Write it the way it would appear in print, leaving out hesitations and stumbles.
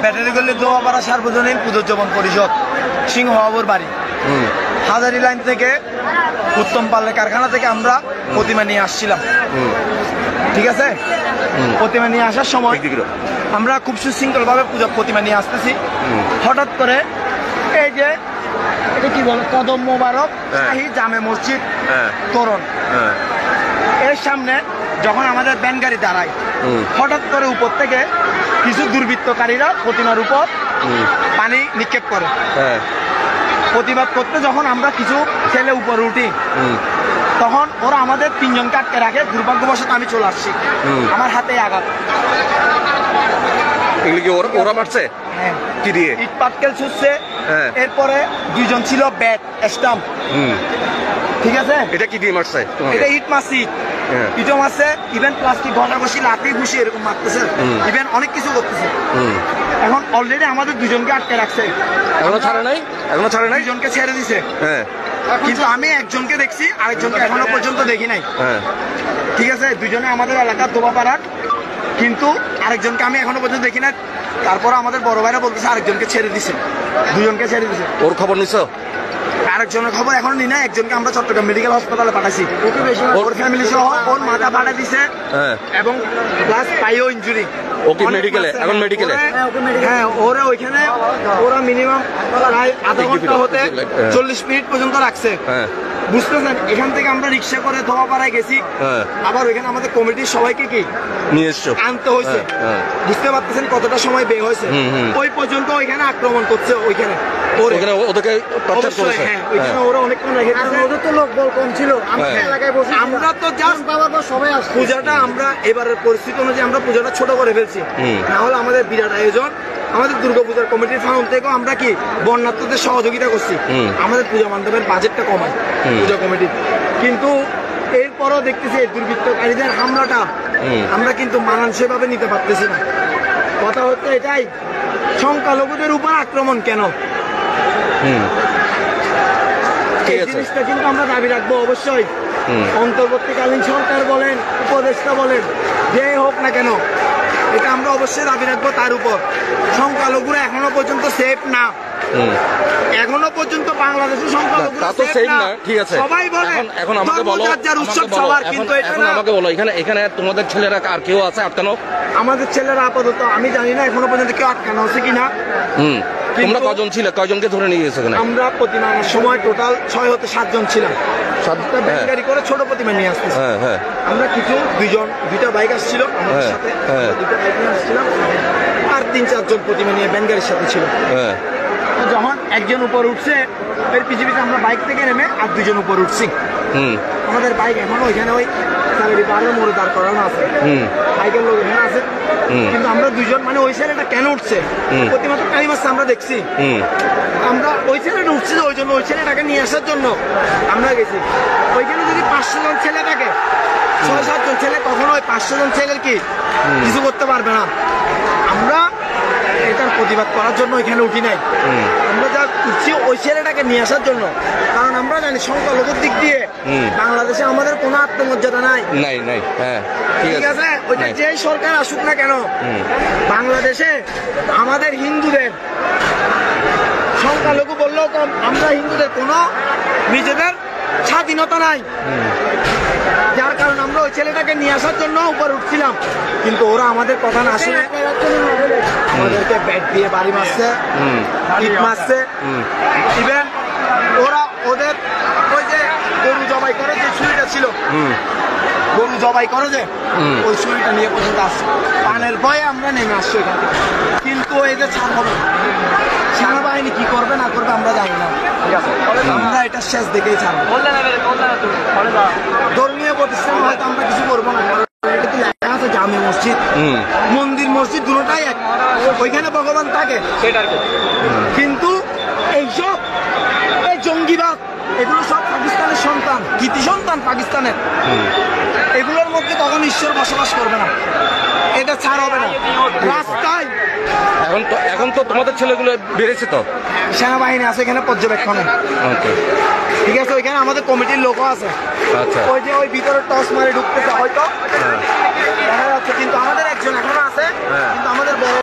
ব্যাটারিগল্লি দোয়াপাড়া সার্বজনীন পুজোজ্জীবন পরিষদ সিংহবাবুর বাড়ি হাজারি লাইন থেকে উত্তম পাল্লে কারখানা থেকে আমরা প্রতিমা নিয়ে আসছিলাম। ঠিক আছে, প্রতিমা নিয়ে আসার সময় আমরা খুব সুশৃঙ্খল ভাবে পুজো প্রতিমা নিয়ে আসতেছি। হঠাৎ করে এই যে এটা কি বলে কদম মোবারক শাহী জামে মসজিদ তোরণ এর সামনে যখন আমাদের ব্যান গাড়ি দাঁড়ায়, হঠাৎ করে উপর থেকে কিছু দুর্বৃত্তকারীরা প্রতিমার উপর পানি নিক্ষেপ করে। প্রতিবাদ করতে যখন আমরা কিছু ছেলে উপরে উঠি, তখন ওরা আমাদের তিনজনকে আটকে রাখে। দুর্ভাগ্যবশত আমি চলে আসছি, আমার হাতে আঘাত। ওরা মারছে কি দিয়ে? ইট পাটকেল ছুটছে। এরপরে দুইজন ছিল ব্যাট স্টাম্প। ঠিক আছে, এটা কি দিয়ে মারছে? এটা ইট মারছি, ইটও মারছে, ইভেন প্লাস্টিক ঘষা ঘষি লাঠি ঘুষি এরকম মারতেছে, ইভেন অনেক কিছু করতেছে। এখন অলরেডি আমাদের দুজনকে আটকে রাখছে। এখনো ছাড়ে নাই? দুজনকে ছেড়ে দিছে, কিন্তু আমি একজনকে দেখছি, আরেকজনকে এখনো পর্যন্ত দেখি নাই। ঠিক আছে, দুজনে আমাদের এলাকার দোবাপাড়ার, কিন্তু আরেকজনকে আমি এখনো পর্যন্ত দেখি না। তারপর আমাদের বড় ভাইরা বলতেছে আরেকজনকে ছেড়ে দিছে, দুজনকে ছেড়ে দিছে। ওর খবর নিছো? আরেকজনের খবর এখনো নি না। একজনকে আমরা চট্টগ্রাম মেডিকেল হাসপাতালে পাঠাইছি, ওর ফ্যামিলি সহ। ওর মাথা ফাটা দিছে এবং প্লাস পাইও ইনজুরি। ওকে মেডিকেলে? এখন মেডিকেলে? হ্যাঁ, ওরা ওইখানে ওরা মিনিমাম প্রায় আধা ঘন্টা হতে 40 মিনিট পর্যন্ত রাখছে। বুঝতেছেন, এখান থেকে আমরা রিক্সা করে দোয়াপাড়ায় গেছি, আবার ওইখানে আমাদের কমিটির সবাইকে কি নিয়ে এসছো আনতে হয়েছে। বুঝতে পারতেছেন কতটা সময় ব্যয় হয়েছে। ওই পর্যন্ত ওইখানে আক্রমণ করছে, ওইখানে ওদেরকে টর্চার করেছে। ওইখানে ওরা অনেকক্ষণ রেখে দিয়েছে। ওদের তো লোক বল কম ছিল, আমরা তো জাস্ট সবাই আসছে। পূজাটা আমরা এবারের পরিস্থিতি অনুযায়ী আমরা পূজাটা ছোট করে ফেলছি, না হলে আমাদের বিরাট আয়োজন। আমাদের দুর্গাপূজার কমিটির ফান্ড থেকেও আমরা কি বন্যার্থদের সহযোগিতা করছি, আমাদের পূজা মণ্ডপের বাজেটটা কমায় পূজা কমিটির। কিন্তু এরপরও দেখতেছি এই দুর্বৃত্তকারীদের হামলাটা আমরা কিন্তু মানানসই ভাবে নিতে পারতেছি না। কথা হচ্ছে এটাই, সংখ্যালঘুদের উপর আক্রমণ কেন? এই জিনিসটা কিন্তু আমরা দাবি রাখবো অবশ্যই। অন্তর্বর্তীকালীন সরকার বলেন, উপদেষ্টা বলেন, যে হোক না কেন, এটা আমরা অবশ্যই দাবি রাখবো তার উপর। সংখ্যালঘুরা এখনো পর্যন্ত সেফ না, এখনো পর্যন্ত বাংলাদেশের সংখ্যালঘুরা সেফ না। ঠিক আছে, সবাই বলে এখন আমাকে বলো, উৎসব সবার, কিন্তু এখন আমাকে বলো এখানে তোমাদের ছেলেরা আর কেউ আছে আটকানো? আমাদের ছেলেরা আপাতত আমি জানি না এখনো পর্যন্ত কেউ আটকানো আছে কিনা। তোমরা কজন ছিল? কয়জনকে ধরে নিয়ে গেছো? আমরা প্রতিমা আনার সময় টোটাল 6 হতে 7 জন ছিলাম। 7টা ব্যান গাড়ি করে ছোট প্রতিমা নিয়ে আসতেছি। আমরা কিছু দুইটা বাইক আসছিল আমাদের সাথে, দুটো বাইক নিয়ে আসছিলাম, আর 3-4 জন প্রতিমা নিয়ে ব্যান গাড়ির সাথে ছিল। যখন একজন উপর উঠছে, এর পিছিয়ে পিছিয়ে আমরা বাইক থেকে নেমে আর 2 জন উপর উঠছি। আমাদের বাইক এখনো ওইখানে ওই স্যালারি বারের মোড়ে দাঁড় করানো আছে, বাইকের লোক এখানে আছে। কিন্তু আমরা 2 জন, মানে ওই ছেলেটা কেন উঠছে, প্রতিমা তো টাইম আসছে আমরা দেখছি, আমরা ওই ছেলেটা উঠছে ওই জন্য, ওই ছেলেটাকে নিয়ে আসার জন্য আমরা গেছি। ওইখানে যদি 500 জন ছেলে থাকে, 6-7 জন ছেলে, কখনো ওই 500 জন ছেলের কি কিছু করতে পারবে না। আমরা এটার প্রতিবাদ করার জন্য ওইখানে উঠি নাই, আমরা যা উঠছি ওই ছেলেটাকে নিয়ে আসার জন্য। কারণ আমরা জানি সংখ্যালঘুর দিক দিয়ে বাংলাদেশে আমাদের কোনো আত্মমর্যাদা নাই। ঠিক আছে, ওইটা যে সরকার আসুক না কেন, বাংলাদেশে আমাদের হিন্দুদের সংখ্যালঘু বললেও কম, আমরা হিন্দুদের কোনো নিজেদের স্বাধীনতা নাই। যার কারণে আমরা ওই ছেলেটাকে নিয়ে আসার জন্য উপর উঠছিলাম, কিন্তু ওরা আমাদের কথা না শুনে আমাদেরকে ব্যাট দিয়ে বাড়ি মারছে, ইট মারছে। ইভেন ওরা ওদের ওই যে গরু জবাই করে যে ছুরিটা ছিল, গরু জবাই করে যে ওই ছুরিটা নিয়ে পর্যন্ত আসছে। পানের ভয়ে আমরা নেমে আসছি ওইখান থেকে, কিন্তু এদের ছাড় হবে না। সেনাবাহিনী কি করবে না করবে আমরা জানি না, আমরা এটা শেষ দেখেই ছাড়বো। ধর্মীয় প্রতিষ্ঠান হয়তো আমরা কিছু করবো না, কিন্তু লেখা আছে জামে মসজিদ, মন্দির মসজিদ দুটোটাই এক, ওইখানে ভগবান থাকে। কিন্তু এইসব এই জঙ্গিবাদ, এগুলো সব পাকিস্তানের সন্তান, কৃতি সন্তান পাকিস্তানের। এগুলোর মধ্যে তখন ঈশ্বর বসবাস করবে না, এটা ছাড় হবে না। রাস্তায় এখন তো তোমাদের ছেলেগুলো বেড়েছে, তো সেনাবাহিনী আছে এখানে পর্যবেক্ষণে। ঠিক আছে, ওইখানে আমাদের কমিটির লোকও আছে। ওই যে ওই ভিতরে টস মারে ঢুকতেছে হয়তো দেখা যাচ্ছে, কিন্তু আমাদের একজন এখনো আছে, কিন্তু আমাদের বড়